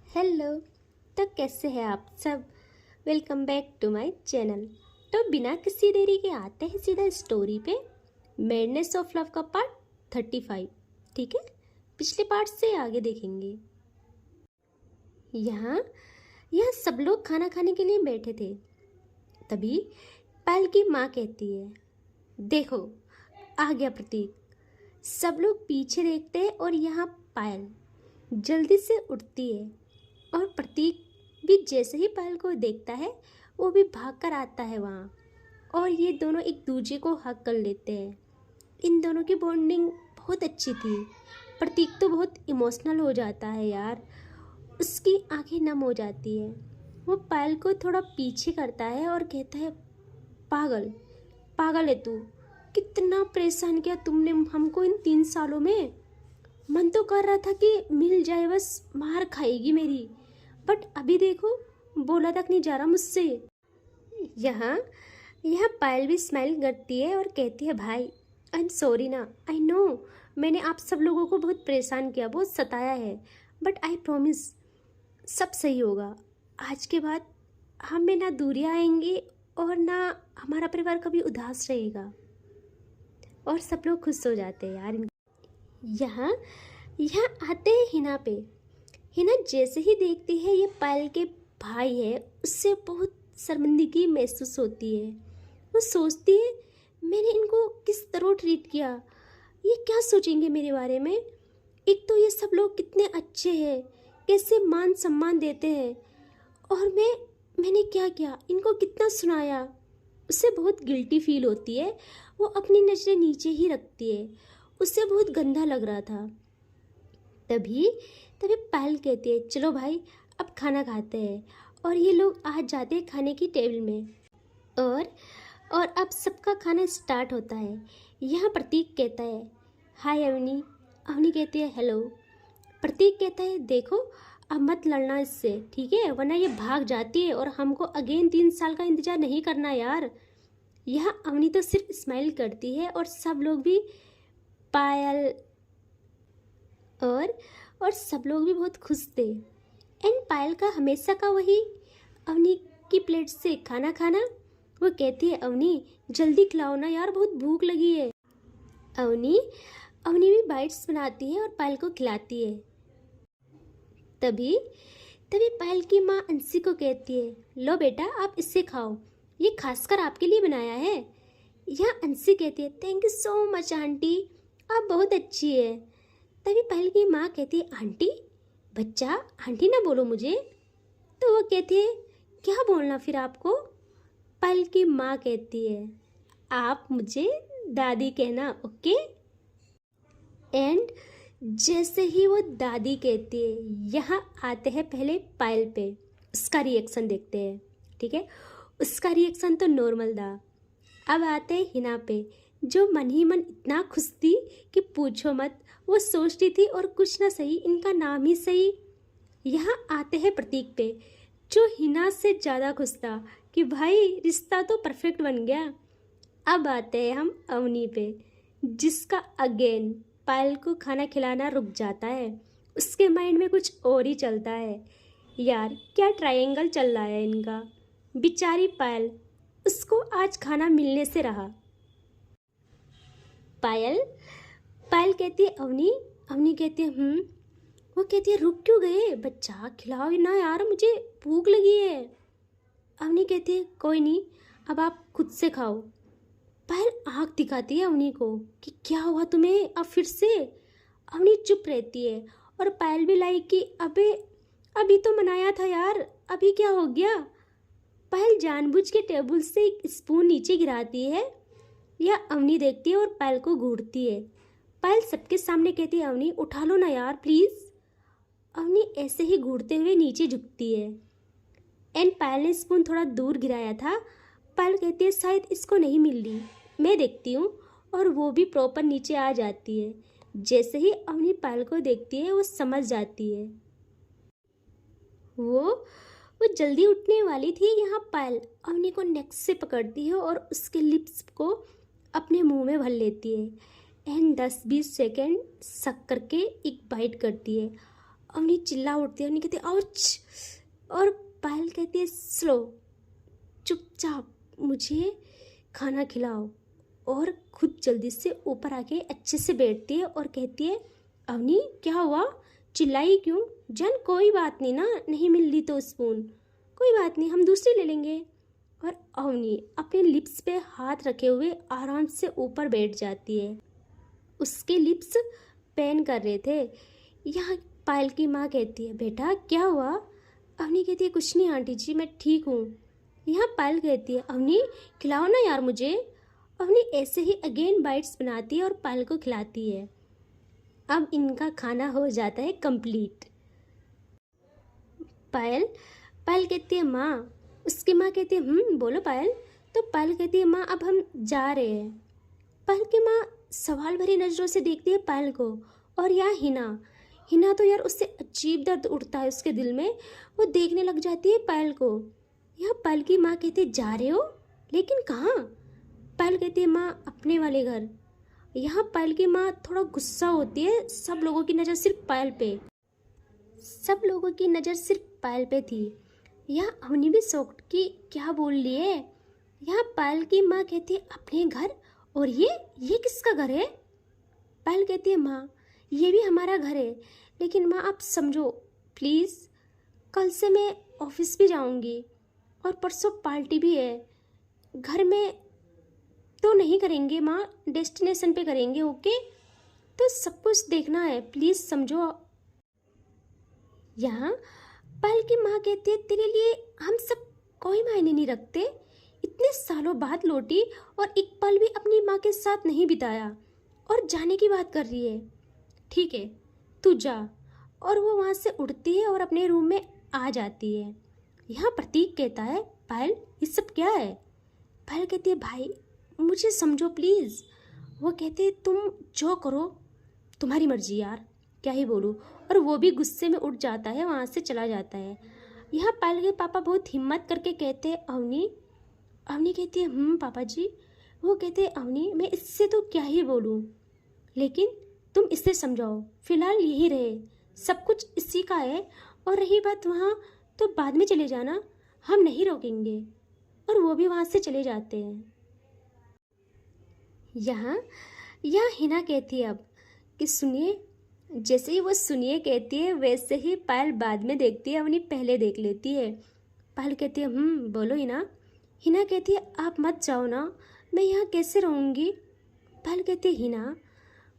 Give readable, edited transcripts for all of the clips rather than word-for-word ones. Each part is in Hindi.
हेलो। तो कैसे हैं आप सब। Welcome back to my channel. तो बिना किसी देरी के आते हैं सीधा स्टोरी पे। मैडनेस ऑफ लव का पार्ट 35। ठीक है, पिछले पार्ट से आगे देखेंगे। यहाँ यहाँ सब लोग खाना खाने के लिए बैठे थे। तभी पायल की माँ कहती है, देखो आ गया प्रतीक। सब लोग पीछे देखते हैं और यहाँ पायल जल्दी से उठती है और प्रतीक भी जैसे ही पायल को देखता है वो भी भागकर आता है वहाँ, और ये दोनों एक दूसरे को हक कर लेते हैं। इन दोनों की बॉन्डिंग बहुत अच्छी थी। प्रतीक तो बहुत इमोशनल हो जाता है यार, उसकी आंखें नम हो जाती है। वो पायल को थोड़ा पीछे करता है और कहता है, पागल पागल है तू, कितना परेशान किया तुमने हमको इन 3 सालों में। मन तो कर रहा था कि मिल जाए, बस मार खाएगी मेरी, बट अभी देखो बोला तक नहीं जा रहा मुझसे। यहाँ यहाँ पायल भी स्माइल करती है और कहती है, भाई आई एम सॉरी ना, आई नो मैंने आप सब लोगों को बहुत परेशान किया, बहुत सताया है, बट आई प्रॉमिस सब सही होगा। आज के बाद हम में ना दूरियां आएंगी और ना हमारा परिवार कभी उदास रहेगा। और सब लोग खुश हो जाते हैं यार। यहाँ यहाँ आते हैं हिना पे। हिना जैसे ही देखती है ये पायल के भाई है, उससे बहुत शर्मिंदगी महसूस होती है। वो सोचती है, मैंने इनको किस तरह ट्रीट किया, ये क्या सोचेंगे मेरे बारे में। एक तो ये सब लोग कितने अच्छे हैं, कैसे मान सम्मान देते हैं, और मैंने क्या किया, इनको कितना सुनाया। उससे बहुत गिल्टी फील होती है। वो अपनी नज़रें नीचे ही रखती है, उससे बहुत गंदा लग रहा था। तभी तभी पायल कहती है, चलो भाई अब खाना खाते हैं। और ये लोग आ जाते हैं खाने की टेबल में, और अब सबका खाना स्टार्ट होता है। यहाँ प्रतीक कहता है, हाय अवनी। अवनी कहती है, हेलो। प्रतीक कहता है, देखो अब मत लड़ना इससे, ठीक है, वरना ये भाग जाती है और हमको अगेन 3 साल का इंतजार नहीं करना यार। यहाँ अवनी तो सिर्फ स्माइल करती है और सब लोग भी, पायल और सब लोग भी बहुत खुश थे। एंड पायल का हमेशा का वही अवनी की प्लेट से खाना खाना। वो कहती है, अवनी जल्दी खिलाओ ना यार, बहुत भूख लगी है। अवनी अवनी भी बाइट्स बनाती है और पायल को खिलाती है। तभी तभी पायल की माँ अंशी को कहती है, लो बेटा आप इससे खाओ, ये खासकर आपके लिए बनाया है। यह अंशी कहती है, thank you so much aunty, आप बहुत अच्छी है। तभी पायल की माँ कहती है, आंटी बच्चा आंटी ना बोलो मुझे। तो वो कहती है, क्या बोलना फिर आपको। पायल की माँ कहती है, आप मुझे दादी कहना, ओके। एंड जैसे ही वो दादी कहती है, यहाँ आते हैं पहले पायल पे, उसका रिएक्शन देखते हैं। ठीक है, उसका रिएक्शन तो नॉर्मल था। अब आते हैं हिना पे, जो मन ही मन इतना खुश थी कि पूछो मत। वो सोचती थी और कुछ ना सही, इनका नाम ही सही। यहाँ आते हैं प्रतीक पे, जो हिना से ज़्यादा खुश था कि भाई रिश्ता तो परफेक्ट बन गया। अब आते हैं हम अवनी पे, जिसका अगेन पायल को खाना खिलाना रुक जाता है। उसके माइंड में कुछ और ही चलता है यार, क्या ट्रायंगल चल रहा है इनका। बेचारी पायल, उसको आज खाना मिलने से रहा। पायल पायल कहती है, अवनी। अवनी कहती है, वो कहती है, रुक क्यों गए, बच्चा खिलाओ ना यार, मुझे भूख लगी है। अवनी कहती है, कोई नहीं, अब आप खुद से खाओ। पायल आँख दिखाती है अवनी को कि क्या हुआ तुम्हें अब फिर से। अवनी चुप रहती है और पायल भी लाई कि अभी तो मनाया था यार, अभी क्या हो गया। पायल जानबूझ के टेबल से एक स्पून नीचे गिराती है। यह अवनी देखती है और पायल को घूरती है। पायल सबके सामने कहती है, अवनी उठा लो ना यार प्लीज़। अवनी ऐसे ही घूरते हुए नीचे झुकती है। एंड पायल ने स्पून थोड़ा दूर गिराया था। पायल कहती है, शायद इसको नहीं मिल रही, मैं देखती हूँ। और वो भी प्रॉपर नीचे आ जाती है। जैसे ही अवनी पायल को देखती है वो समझ जाती है। वो जल्दी उठने वाली थी। यहाँ पायल अवनी को नेक से पकड़ती है और उसके लिप्स को अपने मुंह में भर लेती है। एंड 10-20 सेकेंड सक करके एक बाइट करती है। अवनी चिल्ला उठती है, अवनी कहती है आउच, और पायल कहती है स्लो, चुपचाप मुझे खाना खिलाओ, और खुद जल्दी से ऊपर आके अच्छे से बैठती है और कहती है अवनी क्या हुआ, चिल्लाई क्यों, जान कोई बात नहीं ना, नहीं मिल रही तो स्पून, कोई बात नहीं हम दूसरी ले लेंगे। और अवनी अपने लिप्स पे हाथ रखे हुए आराम से ऊपर बैठ जाती है। उसके लिप्स पेन कर रहे थे। यहाँ पायल की माँ कहती है बेटा क्या हुआ। अवनी कहती है कुछ नहीं आंटी जी मैं ठीक हूँ। यहाँ पायल कहती है अवनी खिलाओ ना यार मुझे। अवनी ऐसे ही अगेन बाइट्स बनाती है और पायल को खिलाती है। अब इनका खाना हो जाता है कंप्लीट। पायल पायल कहती है माँ, उसकी माँ कहती है बोलो पायल। तो पायल कहती है माँ अब हम जा रहे हैं। पायल की माँ सवाल भरी नज़रों से देखती है पायल को। और यहाँ हिना तो यार उससे अजीब दर्द उठता है उसके दिल में, वो देखने लग जाती है पायल को। यहाँ पायल की माँ कहती है जा रहे हो लेकिन कहाँ। पायल कहती है माँ अपने वाले घर। यहाँ पायल की माँ थोड़ा गुस्सा होती है। सब लोगों की नज़र सिर्फ पायल पे थी। यहाँ अवनी भी शॉक्ड कि क्या बोल रही है। यहाँ पायल की माँ कहती है अपने घर, और ये किसका घर है। पायल कहती है माँ ये भी हमारा घर है, लेकिन माँ आप समझो प्लीज़, कल से मैं ऑफिस भी जाऊँगी और परसों पार्टी भी है। घर में तो नहीं करेंगे माँ, डेस्टिनेशन पे करेंगे ओके, तो सब कुछ देखना है प्लीज़ समझो। यहाँ पायल की माँ कहती है तेरे लिए हम सब कोई मायने नहीं रखते, इतने सालों बाद लौटी और एक पल भी अपनी माँ के साथ नहीं बिताया और जाने की बात कर रही है। ठीक है तू जा। और वो वहाँ से उठती है और अपने रूम में आ जाती है। यहाँ प्रतीक कहता है पायल ये सब क्या है। पायल कहती है भाई मुझे समझो प्लीज़। वो कहते हैं तुम जो करो तुम्हारी मर्जी यार, क्या ही बोलूँ। और वो भी गुस्से में उठ जाता है, वहाँ से चला जाता है। यहाँ पायल के पापा बहुत हिम्मत करके कहते हैं अवनी कहती है पापा जी। वो कहते हैं अवनी मैं इससे तो क्या ही बोलूँ, लेकिन तुम इससे समझाओ, फिलहाल यही रहे, सब कुछ इसी का है। और रही बात वहाँ तो बाद में चले जाना, हम नहीं रोकेंगे। और वो भी वहाँ से चले जाते हैं। यहाँ हिना कहती है अब कि सुनिए। जैसे ही वो सुनिए कहती है वैसे ही पायल बाद में देखती है, अवनी पहले देख लेती है। पायल कहती है बोलो हिना। हिना कहती है आप मत जाओ ना, मैं यहाँ कैसे रहूँगी। पायल कहती है हिना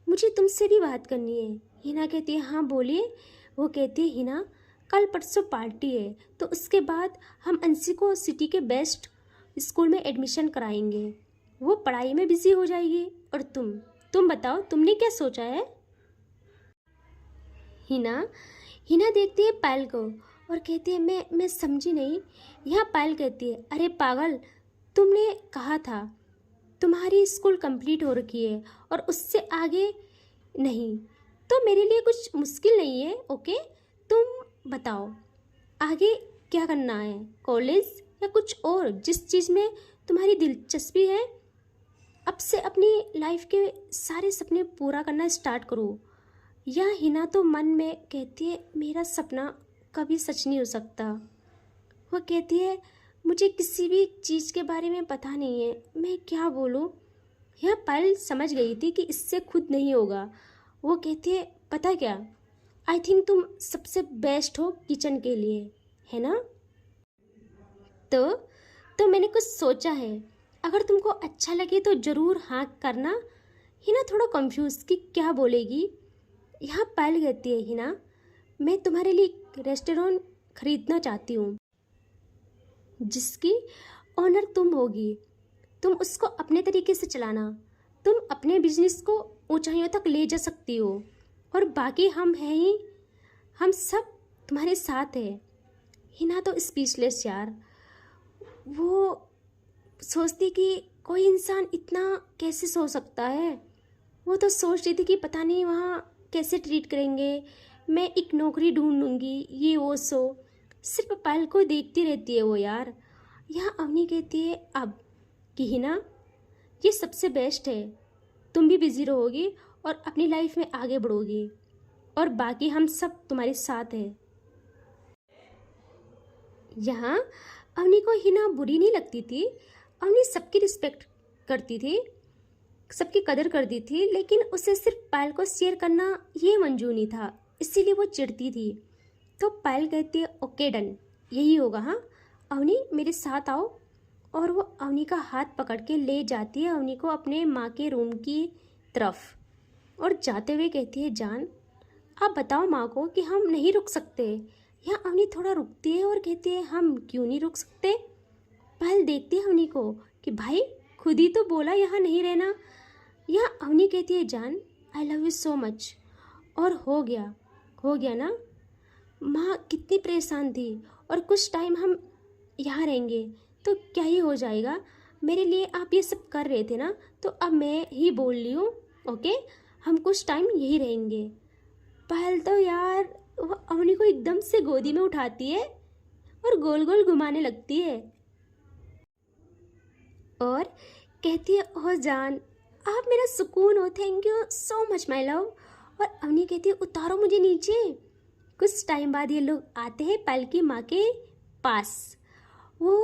मुझे तुमसे भी बात करनी है। हिना कहती है हाँ बोलिए। वो कहती है हिना कल परसों पार्टी है, तो उसके बाद हम अंशी को सिटी के बेस्ट स्कूल में एडमिशन कराएंगे, वो पढ़ाई में बिजी हो जाएगी। और तुम बताओ तुमने क्या सोचा है। हिना देखती है पायल को और कहती है मैं समझी नहीं। यहाँ पायल कहती है अरे पागल, तुमने कहा था तुम्हारी स्कूल कंप्लीट हो रखी है और उससे आगे नहीं, तो मेरे लिए कुछ मुश्किल नहीं है ओके। तुम बताओ आगे क्या करना है, कॉलेज या कुछ और, जिस चीज़ में तुम्हारी दिलचस्पी है। अब से अपनी लाइफ के सारे सपने पूरा करना स्टार्ट करो। या हिना तो मन में कहती है मेरा सपना कभी सच नहीं हो सकता। वो कहती है मुझे किसी भी चीज़ के बारे में पता नहीं है, मैं क्या बोलूँ। यह पायल समझ गई थी कि इससे खुद नहीं होगा। वो कहती है पता क्या, आई थिंक तुम सबसे बेस्ट हो किचन के लिए, है ना। तो मैंने कुछ सोचा है, अगर तुमको अच्छा लगे तो ज़रूर हाँ करना। हिना थोड़ा कंफ्यूज कि क्या बोलेगी। यहाँ पायल कहती है हिना मैं तुम्हारे लिए एक रेस्टोरेंट खरीदना चाहती हूँ जिसकी ओनर तुम होगी। तुम उसको अपने तरीके से चलाना, तुम अपने बिजनेस को ऊंचाइयों तक ले जा सकती हो, और बाकी हम हैं ही, हम सब तुम्हारे साथ हैं। हिना तो स्पीचलेस यार, वो सोचती कि कोई इंसान इतना कैसे सोच सकता है। वो तो सोच रही थी कि पता नहीं वहाँ कैसे ट्रीट करेंगे, मैं एक नौकरी ढूंढूंगी, ये वो सो सिर्फ पायल को देखती रहती है वो यार। यहाँ अवनी कहती है अब कि हिना ये सबसे बेस्ट है, तुम भी बिजी रहोगी और अपनी लाइफ में आगे बढ़ोगी। और बाकी हम सब तुम्हारे साथ हैं। यहाँ अवनी को हिना बुरी नहीं लगती थी। अवनी सबकी रिस्पेक्ट करती थी, सबकी कदर करती थी, लेकिन उसे सिर्फ पायल को शेयर करना ये मंजूर नहीं था, इसीलिए वो चिढ़ती थी। तो पायल कहती है ओके डन, यही होगा। हाँ अवनी मेरे साथ आओ। और वो अवनी का हाथ पकड़ के ले जाती है अवनी को अपने माँ के रूम की तरफ। और जाते हुए कहती है जान आप बताओ माँ को कि हम नहीं रुक सकते। यहाँ अवनी थोड़ा रुकती है और कहती है हम क्यों नहीं रुक सकते। पायल देखती है अवनी को कि भाई खुद ही तो बोला यहाँ नहीं रहना। यहाँ अवनी कहती है जान I love you so much. और हो गया ना। माँ कितनी परेशान थी और कुछ टाइम हम यहाँ रहेंगे तो क्या ही हो जाएगा। मेरे लिए आप ये सब कर रहे थे ना, तो अब मैं ही बोल रही हूँ ओके, हम कुछ टाइम यही रहेंगे। पायल तो यार वो अवनी को एकदम से गोदी में उठाती है और गोल गोल घुमाने लगती है और कहती है ओह जान आप मेरा सुकून हो, thank you so much my love. और अवनी कहती है उतारो मुझे नीचे। कुछ टाइम बाद ये लोग आते हैं पायल की माँ के पास। वो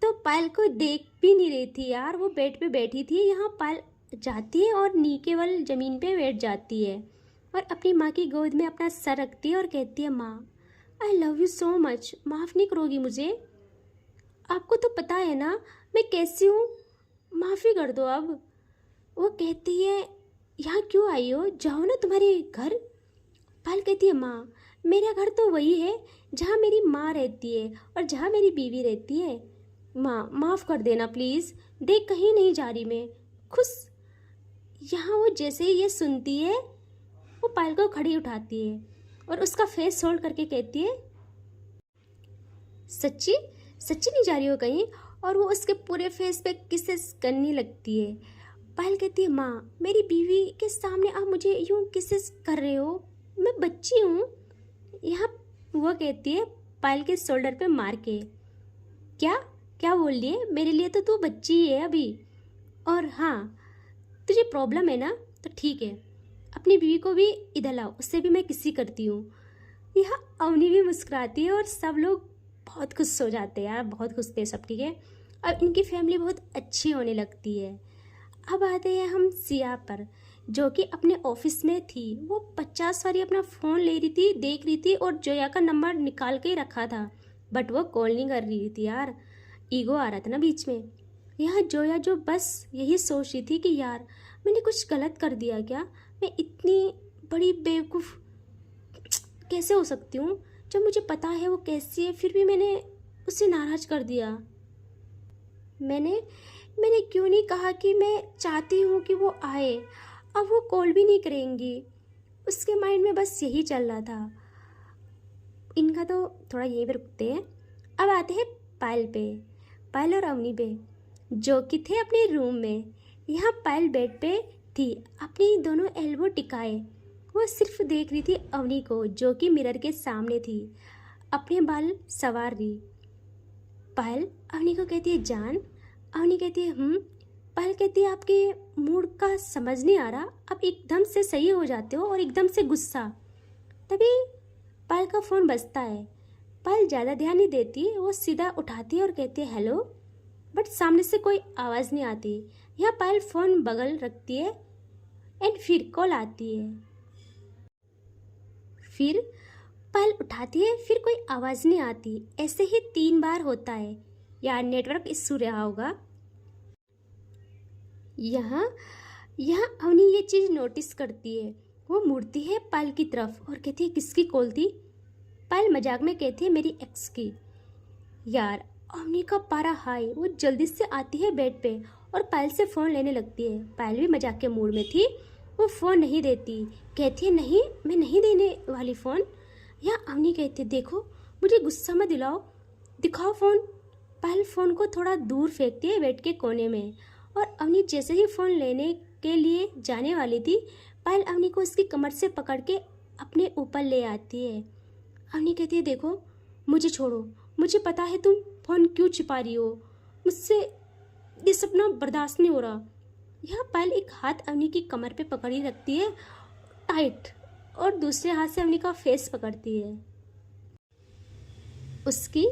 तो पायल को देख भी नहीं रही थी यार, वो बेड पे बैठी थी। यहाँ पायल जाती है और नी केवल ज़मीन पे बैठ जाती है और अपनी माँ की गोद में अपना सर रखती है और कहती है माँ I love you so much, माफ़ नहीं करोगी मुझे? आपको तो पता है ना मैं कैसी हूँ, माफ़ी कर दो अब। वो कहती है यहाँ क्यों आई हो, जाओ ना तुम्हारे घर। पायल कहती है माँ मेरा घर तो वही है जहाँ मेरी माँ रहती है और जहाँ मेरी बीवी रहती है। माँ माफ़ कर देना प्लीज़, देख कहीं नहीं जा रही मैं, खुश। यहाँ वो जैसे ही ये सुनती है वो पायल को खड़ी उठाती है और उसका फेस होल्ड करके कहती है सच्ची सच्ची नहीं जा रही हो कहीं। और वो उसके पूरे फेस पे किसेस करने लगती है। पायल कहती है माँ मेरी बीवी के सामने आप मुझे यूँ किसेस कर रहे हो, मैं बच्ची हूँ। यहाँ वो कहती है पायल के शोल्डर पे मार के क्या क्या बोल रही है, मेरे लिए तो तू बच्ची ही है अभी। और हाँ तुझे प्रॉब्लम है ना, तो ठीक है अपनी बीवी को भी इधर लाओ, उससे भी मैं किसी करती हूँ। यह अवनी भी मुस्कुराती है और सब लोग बहुत खुश हो जाते हैं यार, बहुत खुश थे सब। ठीक है अब इनकी फैमिली बहुत अच्छी होने लगती है। अब आते हैं हम सिया पर, जो कि अपने ऑफिस में थी। वो 50 बारी अपना फ़ोन ले रही थी, देख रही थी और जोया का नंबर निकाल के ही रखा था, बट वो कॉल नहीं कर रही थी यार, ईगो आ रहा था ना बीच में। यहाँ जोया जो बस यही सोच रही थी कि यार मैंने कुछ गलत कर दिया क्या, मैं इतनी बड़ी बेवकूफ़ कैसे हो सकती हूँ, जब मुझे पता है वो कैसी है फिर भी मैंने उसे नाराज़ कर दिया। मैंने क्यों नहीं कहा कि मैं चाहती हूँ कि वो आए, अब वो कॉल भी नहीं करेंगी। उसके माइंड में बस यही चल रहा था। इनका तो थोड़ा यहीं पे रुकते हैं। अब आते हैं पायल पे, पायल और अवनी पे, जो कि थे अपने रूम में। यहाँ पायल बेड पे थी, अपनी दोनों एल्बो टिकाए, वो सिर्फ देख रही थी अवनी को, जो कि मिरर के सामने थी, अपने बाल संवार रही। पायल अवनी को कहती है जान। अवनी कहती है पायल कहती है आपके मूड का समझ नहीं आ रहा, आप एकदम से सही हो जाते हो और एकदम से गुस्सा। तभी पायल का फ़ोन बजता है। पायल ज़्यादा ध्यान नहीं देती, वो सीधा उठाती है और कहती है हेलो, बट सामने से कोई आवाज़ नहीं आती। यहाँ पायल फ़ोन बगल रखती है एंड फिर कॉल आती है। फिर पायल उठाती है, फिर कोई आवाज़ नहीं आती। ऐसे ही 3 बार होता है, यार नेटवर्क इशू रहा होगा। यहाँ अवनी ये चीज़ नोटिस करती है। वो मुड़ती है पायल की तरफ और कहती है किसकी कॉल थी। पायल मजाक में कहती है मेरी एक्स की। यार अवनी का पारा हाई, वो जल्दी से आती है बेड पे और पायल से फ़ोन लेने लगती है। पायल भी मजाक के मूड में थी, वो फ़ोन नहीं देती, कहती है नहीं मैं नहीं देने वाली फ़ोन। या अवनी कहती है देखो मुझे गुस्सा मत दिलाओ, दिखाओ फ़ोन। पायल फ़ोन को थोड़ा दूर फेंकती है बेड के कोने में और अवनी जैसे ही फ़ोन लेने के लिए जाने वाली थी, पायल अवनी को उसकी कमर से पकड़ के अपने ऊपर ले आती है। अवनी कहती है देखो मुझे छोड़ो, मुझे पता है तुम फ़ोन क्यों छिपा रही हो, मुझसे ये सपना बर्दाश्त नहीं हो रहा। यह पायल एक हाथ अवनी की कमर पे पकड़ी रखती है टाइट और दूसरे हाथ से अवनी का फेस पकड़ती है, उसकी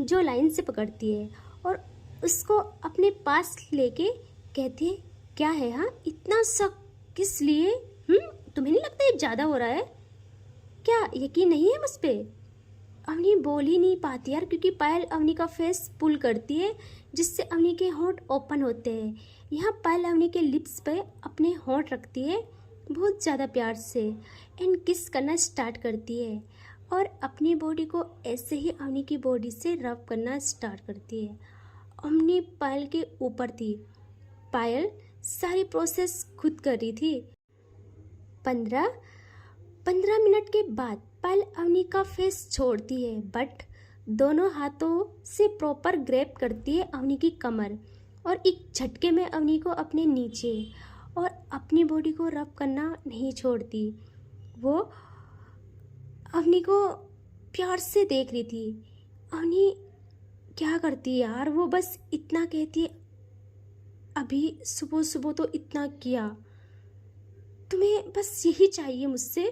जो लाइन से पकड़ती है और उसको अपने पास लेके कहती है, क्या है हाँ, इतना शक किस लिए? तुम्हें नहीं लगता ये ज़्यादा हो रहा है? क्या यकीन नहीं है मुझ पे? अवनी बोल ही नहीं पाती यार, क्योंकि पायल अवनी का फेस पुल करती है जिससे अवनी के होंठ ओपन होते हैं। यहाँ पायल अवनी के लिप्स पे अपने होंठ रखती है बहुत ज़्यादा प्यार से एंड किस करना स्टार्ट करती है और अपनी बॉडी को ऐसे ही अवनी की बॉडी से रब करना स्टार्ट करती है। अवनी पायल के ऊपर थी, पायल सारी प्रोसेस खुद कर रही थी। 15 मिनट के बाद पायल अवनी का फेस छोड़ती है, बट दोनों हाथों से प्रॉपर ग्रैब करती है अवनी की कमर और एक झटके में अवनी को अपने नीचे और अपनी बॉडी को रब करना नहीं छोड़ती। वो अवनी को प्यार से देख रही थी। अवनी क्या करती है यार, वो बस इतना कहती है, अभी सुबह सुबह तो इतना किया, तुम्हें बस यही चाहिए मुझसे,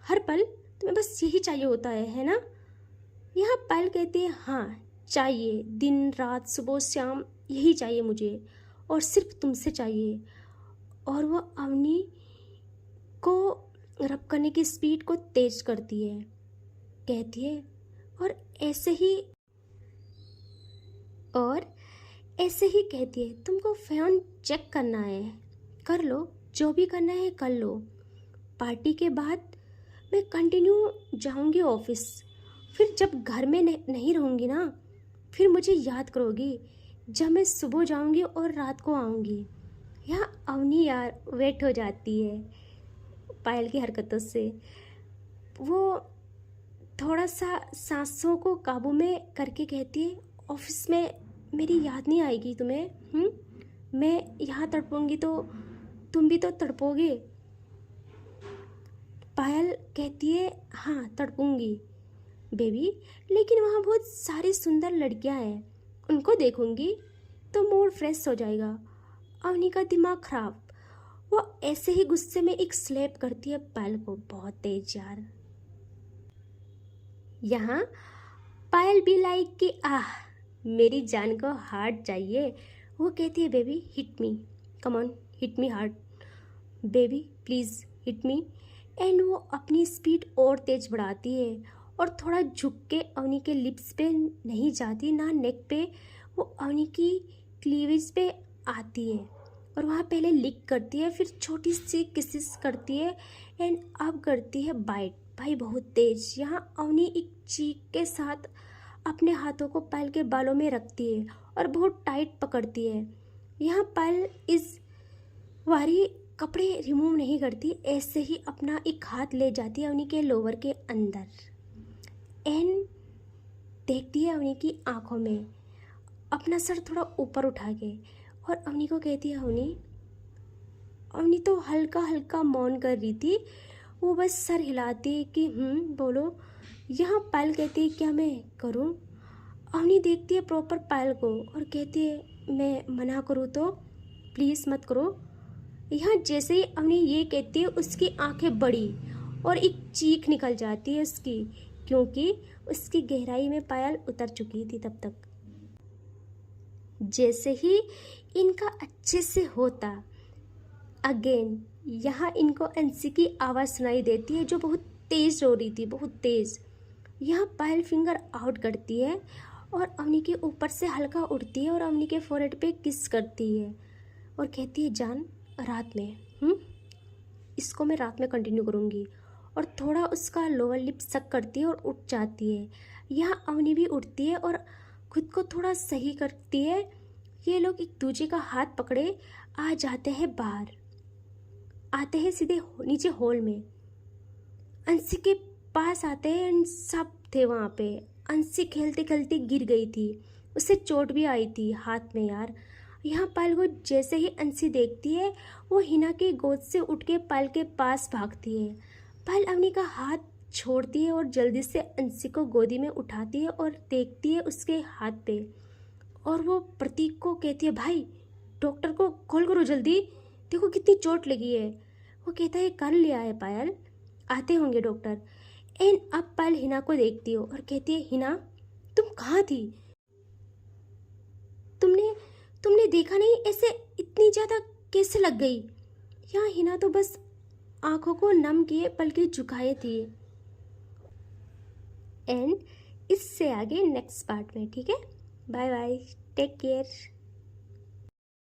हर पल तुम्हें बस यही चाहिए होता है ना? यहाँ पायल कहती है, हाँ चाहिए, दिन रात सुबह शाम यही चाहिए मुझे और सिर्फ तुमसे चाहिए। और वो अवनी को रब करने की स्पीड को तेज करती है, कहती है, और ऐसे ही कहती है, तुमको फ़ोन चेक करना है कर लो, जो भी करना है कर लो, पार्टी के बाद मैं कंटिन्यू जाऊंगी ऑफिस, फिर जब घर में नहीं रहूँगी ना, फिर मुझे याद करोगी जब मैं सुबह जाऊंगी और रात को आऊँगी। यहाँ अवनी यार वेट हो जाती है पायल की हरकतों से। वो थोड़ा सा सांसों को काबू में करके कहती है, ऑफिस में मेरी याद नहीं आएगी तुम्हें? मैं यहाँ तड़पूंगी तो तुम भी तो तड़पोगे। पायल कहती है, हाँ तड़पूंगी बेबी, लेकिन वहाँ बहुत सारी सुंदर लड़कियाँ हैं, उनको देखूंगी तो मूड फ्रेश हो जाएगा। अवनी का दिमाग खराब, वो ऐसे ही गुस्से में एक स्लैप करती है पायल को, बहुत तेज यार। यहाँ पायल भी लाइक कि आह मेरी जान को हार्ट चाहिए। वो कहती है, baby hit me, come on hit me heart, baby please hit me. And वो अपनी स्पीड और तेज बढ़ाती है और थोड़ा झुक के अवनी के लिप्स पे नहीं जाती ना नेक पे, वो अवनी की क्लीवेज पे आती है और वहाँ पहले लिक करती है, फिर छोटी सी किसेस करती है एंड अब करती है बाइट। भाई बहुत तेज। यहाँ अवनी एक चीख के साथ अपने हाथों को पायल के बालों में रखती है और बहुत टाइट पकड़ती है। यहाँ पायल इस वारी कपड़े रिमूव नहीं करती, ऐसे ही अपना एक हाथ ले जाती है अवनी के लोवर के अंदर एंड देखती है अवनी की आंखों में, अपना सर थोड़ा ऊपर उठा के, और अवनी को कहती है, अवनी तो हल्का हल्का मौन कर रही थी, वो बस सर हिलाती है कि बोलो। यहाँ पायल कहती है, क्या मैं करूँ? अवनी देखती है प्रॉपर पायल को और कहती है, मैं मना करूँ तो प्लीज़ मत करो। यहाँ जैसे ही अवनी ये कहती है, उसकी आंखें बड़ी और एक चीख निकल जाती है उसकी, क्योंकि उसकी गहराई में पायल उतर चुकी थी तब तक। जैसे ही इनका अच्छे से होता अगेन, यहाँ इनको अंशी की आवाज़ सुनाई देती है जो बहुत तेज़ रो रही थी, बहुत तेज़। यहाँ पायल फिंगर आउट करती है और अवनी के ऊपर से हल्का उठती है और अवनी के फोrehead पे किस करती है और कहती है, जान रात में इसको मैं रात में कंटिन्यू करूँगी, और थोड़ा उसका लोअर लिप सक करती है और उठ जाती है। यहाँ अवनी भी उठती है और खुद को थोड़ा सही करती है। ये लोग एक दूसरे का हाथ पकड़े आ जाते हैं बाहर, आते हैं सीधे नीचे हॉल में। अंशी के पास आते हैं एंड सब थे वहाँ पे। अंशी खेलते खेलते गिर गई थी, उसे चोट भी आई थी हाथ में यार। यहाँ पायल को जैसे ही अंशी देखती है, वो हिना के गोद से उठ के पायल के पास भागती है। पायल अवनी का हाथ छोड़ती है और जल्दी से अंशी को गोदी में उठाती है और देखती है उसके हाथ पे, और वो प्रतीक को कहती है, भाई डॉक्टर को कॉल करो जल्दी, देखो कितनी चोट लगी है। वो कहता है, कर लिया है पायल, आते होंगे डॉक्टर। एंड अब पल हिना को देखती हो और कहती है, हिना तुम कहाँ थी? तुमने तुमने देखा नहीं ऐसे इतनी ज़्यादा कैसे लग गई? यहाँ हिना तो बस आंखों को नम किए पलकें झुकाए थी। एंड इससे आगे नेक्स्ट पार्ट में, ठीक है? Bye bye, take care.